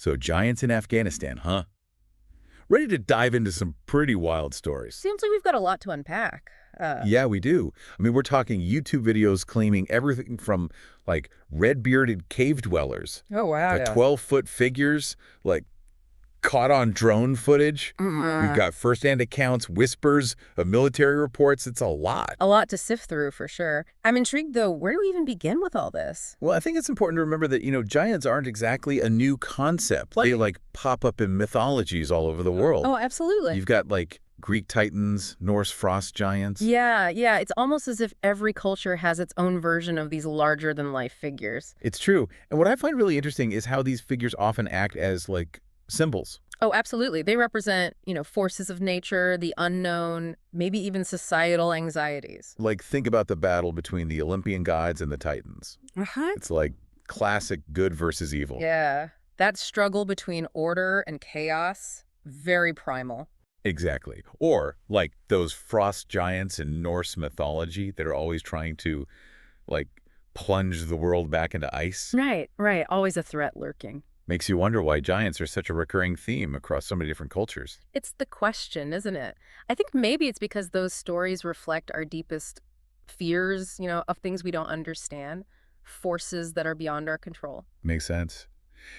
So giants in Afghanistan, huh? Ready to dive into some pretty wild stories. Seems like we've got a lot to unpack. Yeah, we do. I mean, we're talking YouTube videos claiming everything from, like, red-bearded cave dwellers Oh, wow. to Yeah. 12-foot figures, like, caught on drone footage. We've got first-hand accounts, whispers of military reports. It's a lot. A lot to sift through, for sure. I'm intrigued, though. Where do we even begin with all this? Well, I think it's important to remember that, giants aren't exactly a new concept. They, like, pop up in mythologies all over the world. Oh, absolutely. You've got, like, Greek titans, Norse frost giants. Yeah. It's almost as if every culture has its own version of these larger-than-life figures. It's true. And what I find really interesting is how these figures often act as, like, symbols. Oh, absolutely. They represent, forces of nature, the unknown, maybe even societal anxieties. Like, think about the battle between the Olympian gods and the titans. It's like classic good versus evil. Yeah. That struggle between order and chaos, very primal. Exactly. Or, like, those frost giants in Norse mythology that are always trying to, like, plunge the world back into ice. Right. Always a threat lurking. Makes you wonder why giants are such a recurring theme across so many different cultures. It's the question, isn't it? I think maybe it's because those stories reflect our deepest fears, of things we don't understand, forces that are beyond our control. Makes sense.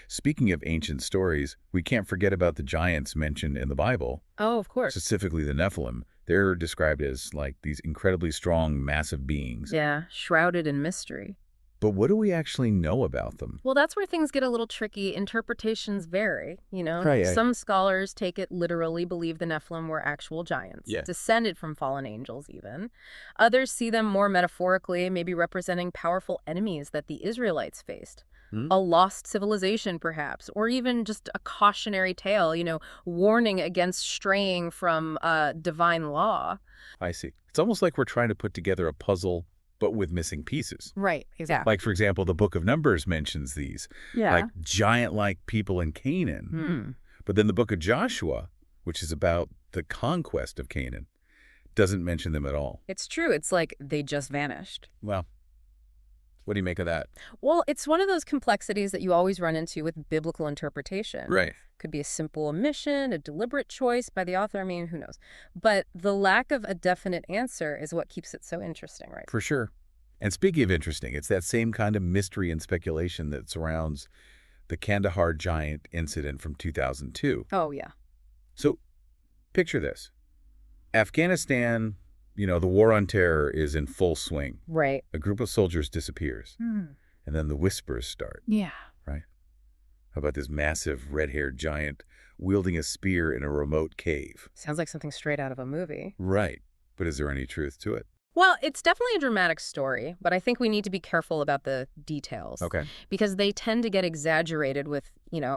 Speaking of ancient stories, we can't forget about the giants mentioned in the Bible, Oh, of course. specifically the Nephilim. They're described as, like, these incredibly strong, massive beings. Yeah, shrouded in mystery. But what do we actually know about them? Well, that's where things get a little tricky. Interpretations vary, Right. Some scholars take it literally, believe the Nephilim were actual giants, Yeah. descended from fallen angels even. Others see them more metaphorically, maybe representing powerful enemies that the Israelites faced. Hmm? A lost civilization, perhaps, or even just a cautionary tale, warning against straying from divine law. I see. It's almost like we're trying to put together a puzzle, but with missing pieces. Right, exactly. Like, for example, the Book of Numbers mentions these, like giant-like people in Canaan. Hmm. But then the Book of Joshua, which is about the conquest of Canaan, doesn't mention them at all. It's true. It's like they just vanished. Well, what do you make of that? Well, it's one of those complexities that you always run into with biblical interpretation. Right. Could be a simple omission, a deliberate choice by the author. I mean, who knows? But the lack of a definite answer is what keeps it so interesting, right? For sure. And speaking of interesting, it's that same kind of mystery and speculation that surrounds the Kandahar giant incident from 2002. Oh, yeah. So picture this. Afghanistan, the war on terror is in full swing. Right. A group of soldiers disappears, and then the whispers start, Yeah. right? How about this massive red-haired giant wielding a spear in a remote cave? Sounds like something straight out of a movie. Right. But is there any truth to it? Well, it's definitely a dramatic story, but I think we need to be careful about the details. Okay. Because they tend to get exaggerated with,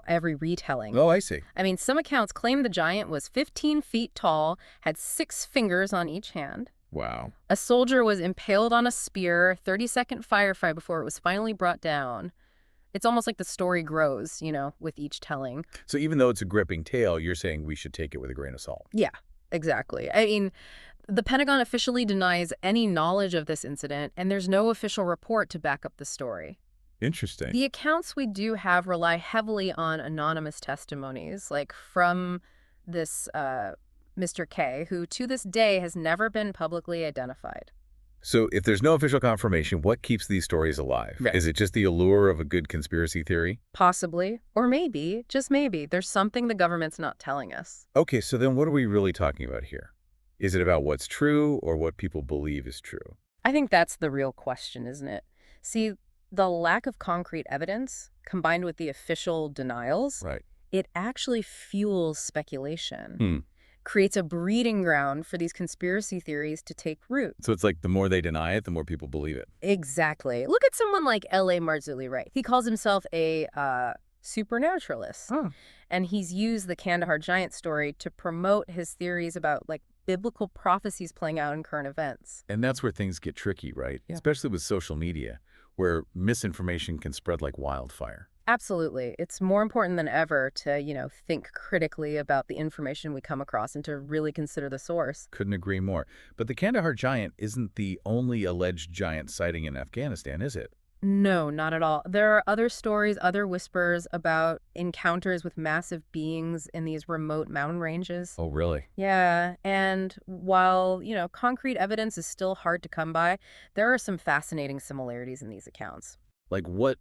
every retelling. Oh, I see. I mean, some accounts claim the giant was 15 feet tall, had 6 fingers on each hand. Wow. A soldier was impaled on a spear, 30-second firefight before it was finally brought down. It's almost like the story grows, with each telling. So even though it's a gripping tale, you're saying we should take it with a grain of salt. Yeah, exactly. I mean, the Pentagon officially denies any knowledge of this incident, and there's no official report to back up the story. Interesting. The accounts we do have rely heavily on anonymous testimonies, like from this Mr. K, who to this day has never been publicly identified. So if there's no official confirmation, what keeps these stories alive? Right. Is it just the allure of a good conspiracy theory? Possibly, or maybe, just maybe, there's something the government's not telling us. Okay, so then what are we really talking about here? Is it about what's true or what people believe is true? I think that's the real question, isn't it? See, the lack of concrete evidence, combined with the official denials, Right. it actually fuels speculation. Creates a breeding ground for these conspiracy theories to take root. So it's like the more they deny it, the more people believe it. Exactly. Look at someone like L.A. Marzulli, right? He calls himself a supernaturalist. And he's used the Kandahar giant story to promote his theories about, like, biblical prophecies playing out in current events. And that's where things get tricky, right? Yeah. Especially with social media, where misinformation can spread like wildfire. Absolutely. It's more important than ever to, think critically about the information we come across and to really consider the source. Couldn't agree more. But the Kandahar giant isn't the only alleged giant sighting in Afghanistan, is it? No, not at all. There are other stories, other whispers about encounters with massive beings in these remote mountain ranges. Oh, really? Yeah, and while, concrete evidence is still hard to come by, there are some fascinating similarities in these accounts. Like what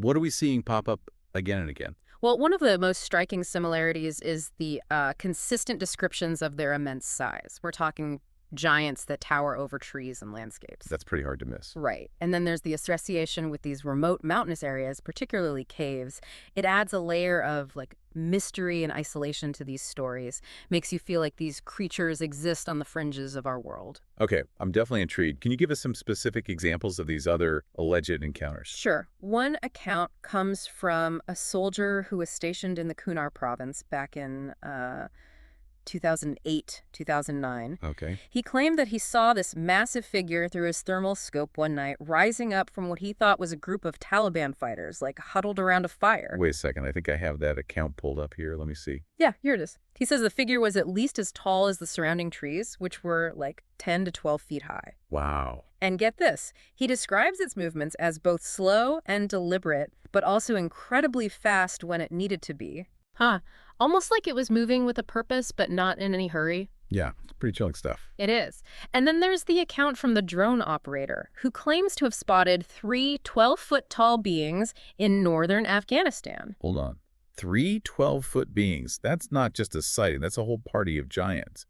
are we seeing pop up again and again? Well, one of the most striking similarities is the consistent descriptions of their immense size. We're talking giants that tower over trees and landscapes. That's pretty hard to miss. Right. And then there's the association with these remote mountainous areas, particularly caves. It adds a layer of mystery and isolation to these stories, makes you feel like these creatures exist on the fringes of our world. Okay, I'm definitely intrigued. Can you give us some specific examples of these other alleged encounters? Sure. One account comes from a soldier who was stationed in the Kunar province back in 2008, 2009. Okay. He claimed that he saw this massive figure through his thermal scope one night, rising up from what he thought was a group of Taliban fighters, huddled around a fire. Wait a second. I think I have that account pulled up here. Let me see. Yeah, here it is. He says the figure was at least as tall as the surrounding trees, which were 10 to 12 feet high. Wow. And get this, he describes its movements as both slow and deliberate, but also incredibly fast when it needed to be. Huh. Almost like it was moving with a purpose, but not in any hurry. Yeah, it's pretty chilling stuff. It is. And then there's the account from the drone operator, who claims to have spotted 3 12-foot tall beings in northern Afghanistan. Hold on. 3 12-foot beings. That's not just a sighting. That's a whole party of giants.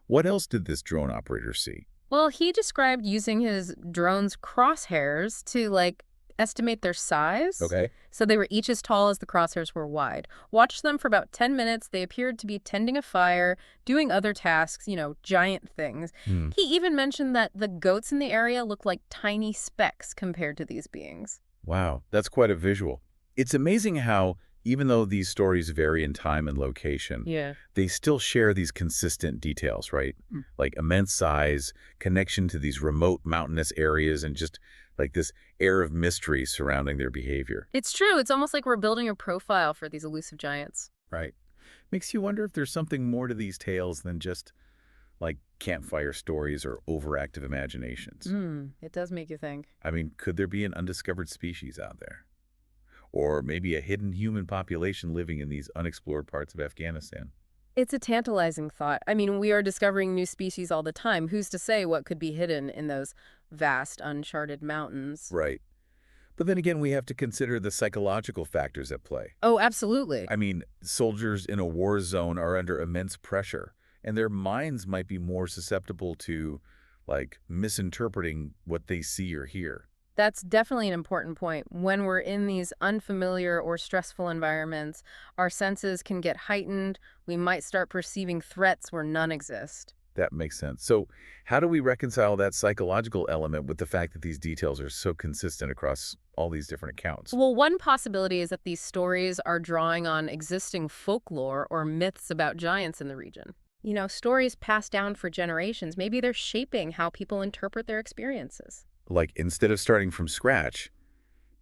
What else did this drone operator see? Well, he described using his drone's crosshairs to, estimate their size. Okay. So they were each as tall as the crosshairs were wide. Watched them for about 10 minutes. They appeared to be tending a fire, doing other tasks, giant things. He even mentioned that the goats in the area looked like tiny specks compared to these beings. Wow, that's quite a visual. It's amazing how, even though these stories vary in time and location, Yeah. they still share these consistent details, right? Like immense size, connection to these remote mountainous areas, and just this air of mystery surrounding their behavior. It's true. It's almost like we're building a profile for these elusive giants. Right. Makes you wonder if there's something more to these tales than just campfire stories or overactive imaginations. It does make you think. I mean, could there be an undiscovered species out there? Or maybe a hidden human population living in these unexplored parts of Afghanistan? It's a tantalizing thought. I mean, we are discovering new species all the time. Who's to say what could be hidden in those vast, uncharted mountains? Right. But then again, we have to consider the psychological factors at play. Oh, absolutely. I mean, soldiers in a war zone are under immense pressure, and their minds might be more susceptible to, misinterpreting what they see or hear. That's definitely an important point. When we're in these unfamiliar or stressful environments, our senses can get heightened. We might start perceiving threats where none exist. That makes sense. So how do we reconcile that psychological element with the fact that these details are so consistent across all these different accounts? Well, one possibility is that these stories are drawing on existing folklore or myths about giants in the region. Stories passed down for generations. Maybe they're shaping how people interpret their experiences. Instead of starting from scratch,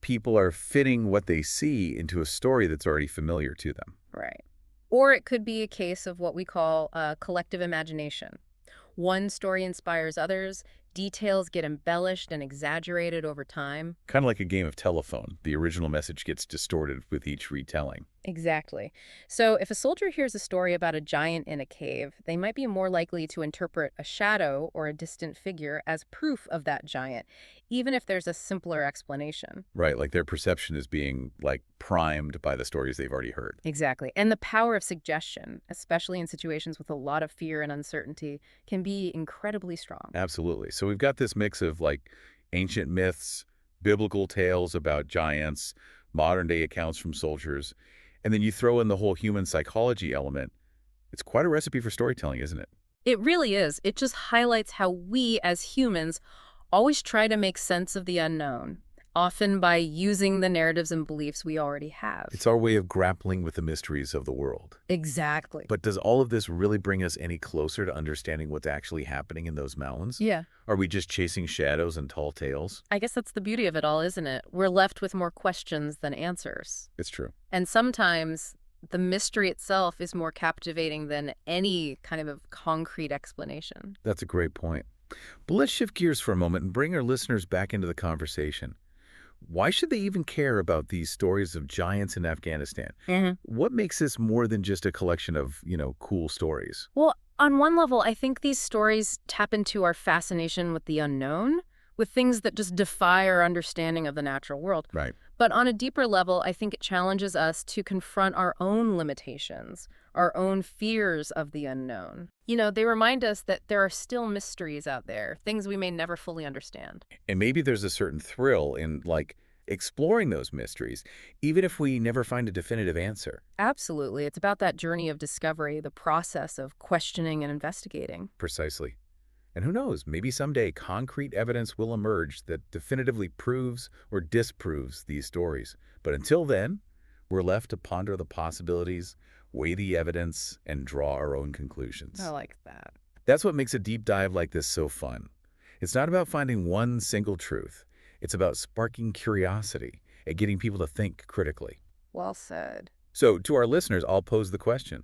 people are fitting what they see into a story that's already familiar to them. Right. Or it could be a case of what we call collective imagination. One story inspires others, details get embellished and exaggerated over time. Kind of like a game of telephone. The original message gets distorted with each retelling. Exactly. So if a soldier hears a story about a giant in a cave, they might be more likely to interpret a shadow or a distant figure as proof of that giant, even if there's a simpler explanation. Right, like their perception is being, primed by the stories they've already heard. Exactly. And the power of suggestion, especially in situations with a lot of fear and uncertainty, can be incredibly strong. Absolutely. So we've got this mix of, ancient myths, biblical tales about giants, modern-day accounts from soldiers, and then you throw in the whole human psychology element. It's quite a recipe for storytelling, isn't it? It really is. It just highlights how we, as humans, always try to make sense of the unknown, often by using the narratives and beliefs we already have. It's our way of grappling with the mysteries of the world. Exactly. But does all of this really bring us any closer to understanding what's actually happening in those mountains? Yeah. Are we just chasing shadows and tall tales? I guess that's the beauty of it all, isn't it? We're left with more questions than answers. It's true. And sometimes the mystery itself is more captivating than any kind of concrete explanation. That's a great point. But let's shift gears for a moment and bring our listeners back into the conversation. Why should they even care about these stories of giants in Afghanistan? What makes this more than just a collection of, cool stories? Well, on one level, I think these stories tap into our fascination with the unknown, with things that just defy our understanding of the natural world. Right. But on a deeper level, I think it challenges us to confront our own limitations, our own fears of the unknown. They remind us that there are still mysteries out there, things we may never fully understand. And maybe there's a certain thrill in, exploring those mysteries, even if we never find a definitive answer. Absolutely. It's about that journey of discovery, the process of questioning and investigating. Precisely. And who knows, maybe someday concrete evidence will emerge that definitively proves or disproves these stories. But until then, we're left to ponder the possibilities, weigh the evidence, and draw our own conclusions. I like that. That's what makes a deep dive like this so fun. It's not about finding one single truth. It's about sparking curiosity and getting people to think critically. Well said. So, to our listeners, I'll pose the question.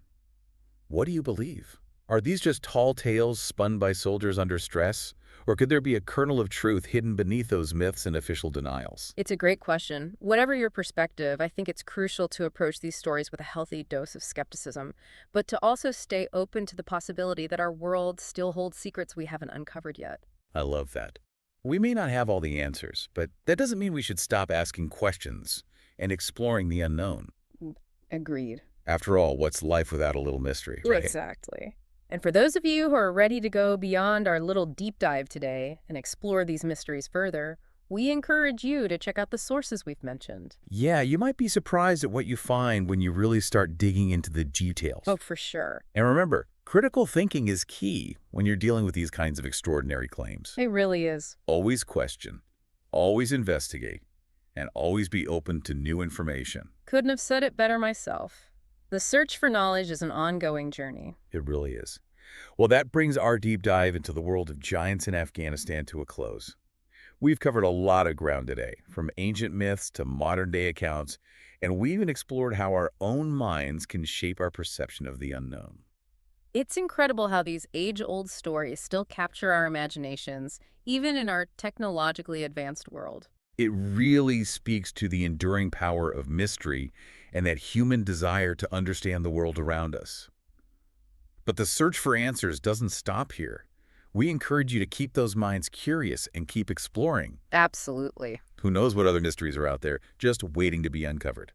What do you believe? Are these just tall tales spun by soldiers under stress? Or could there be a kernel of truth hidden beneath those myths and official denials? It's a great question. Whatever your perspective, I think it's crucial to approach these stories with a healthy dose of skepticism, but to also stay open to the possibility that our world still holds secrets we haven't uncovered yet. I love that. We may not have all the answers, but that doesn't mean we should stop asking questions and exploring the unknown. Agreed. After all, what's life without a little mystery, right? Exactly. And for those of you who are ready to go beyond our little deep dive today and explore these mysteries further, we encourage you to check out the sources we've mentioned. Yeah, you might be surprised at what you find when you really start digging into the details. Oh, for sure. And remember, critical thinking is key when you're dealing with these kinds of extraordinary claims. It really is. Always question, always investigate, and always be open to new information. Couldn't have said it better myself. The search for knowledge is an ongoing journey. It really is. Well, that brings our deep dive into the world of giants in Afghanistan to a close. We've covered a lot of ground today, from ancient myths to modern-day accounts, and we even explored how our own minds can shape our perception of the unknown. It's incredible how these age-old stories still capture our imaginations, even in our technologically advanced world. It really speaks to the enduring power of mystery and that human desire to understand the world around us. But the search for answers doesn't stop here. We encourage you to keep those minds curious and keep exploring. Absolutely. Who knows what other mysteries are out there, just waiting to be uncovered.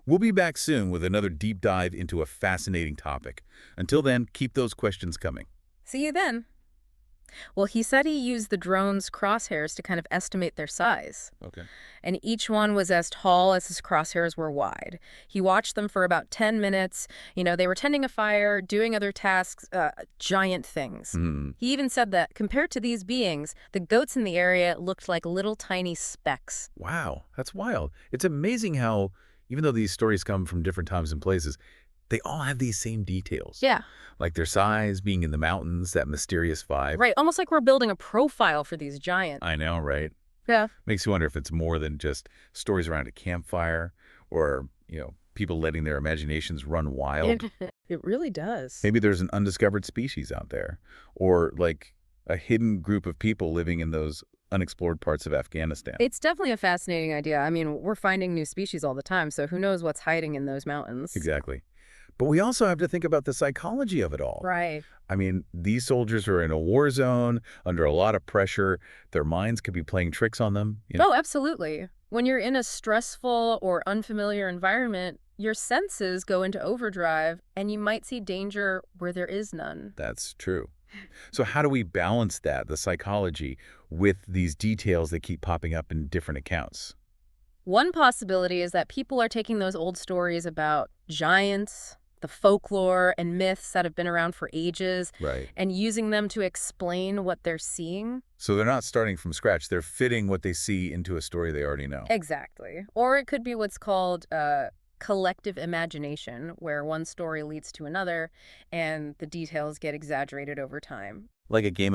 We'll be back soon with another deep dive into a fascinating topic. Until then, keep those questions coming. See you then. Well, he said he used the drone's crosshairs to kind of estimate their size. Okay. And each one was as tall as his crosshairs were wide. He watched them for about 10 minutes. They were tending a fire, doing other tasks, giant things. He even said that compared to these beings, the goats in the area looked like little tiny specks. Wow, that's wild. It's amazing how, even though these stories come from different times and places, they all have these same details. Yeah. Like their size, being in the mountains, that mysterious vibe. Right, almost like we're building a profile for these giants. I know, right? Yeah. Makes you wonder if it's more than just stories around a campfire or, people letting their imaginations run wild. It really does. Maybe there's an undiscovered species out there, or like a hidden group of people living in those unexplored parts of Afghanistan. It's definitely a fascinating idea. I mean, we're finding new species all the time, so who knows what's hiding in those mountains. Exactly. But we also have to think about the psychology of it all. Right. I mean, these soldiers are in a war zone, under a lot of pressure. Their minds could be playing tricks on them. Oh, absolutely. When you're in a stressful or unfamiliar environment, your senses go into overdrive, and you might see danger where there is none. That's true. So how do we balance that, the psychology, with these details that keep popping up in different accounts? One possibility is that people are taking those old stories about giants, the folklore and myths that have been around for ages, Right. and using them to explain what they're seeing. So they're not starting from scratch. They're fitting what they see into a story they already know. Exactly. Or it could be what's called collective imagination, where one story leads to another, and the details get exaggerated over time. Like a game of